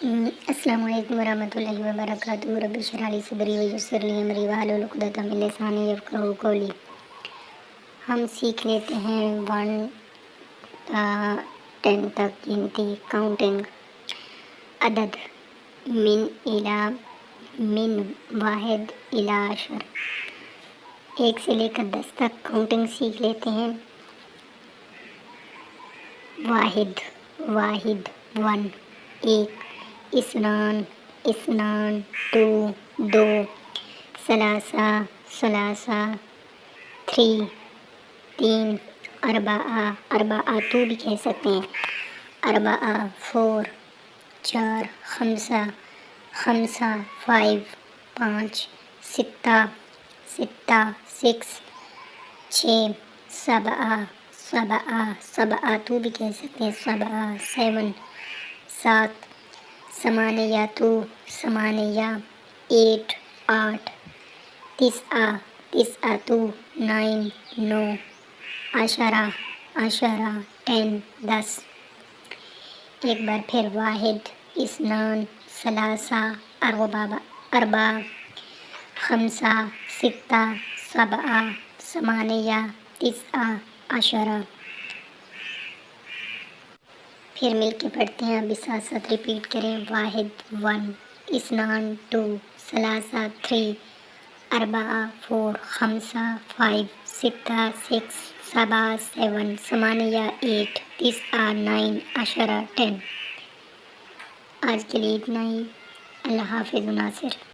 السلام علیکم ورحمۃ اللہ وبرکاتہ۔ رب اشرح لی صدری ویسر لی امری واحلل عقدۃ من لسانی یفقہوا قولی۔ ہم سیکھ لیتے ہیں 10 تک گنتی، کاؤنٹنگ، عدد من واحد الی 10، 1 سے لے کر 10 تک کاؤنٹنگ سیکھ لیتے ہیں۔ واحد 1، 1، اثنان 2، ثلاثہ 3، 4 بھی کہہ سکتے ہیں، 4، 5، 6، 7 بھی کہہ سکتے ہیں، 7، 8، 9، 10۔ ایک بار پھر واحد، اثنان، ثلاثہ، اربع، 5، 6، 7، 9، 10۔ پھر مل کے پڑھتے ہیں، ابھی ساتھ ساتھ ریپیٹ کریں۔ واحد 1، اثنان 2، ثلاثہ 3، اربع 4، 5، 6، 7، 8، 9، 10۔ آج کے لیے اتنا ہی۔ اللہ حافظ ناصر۔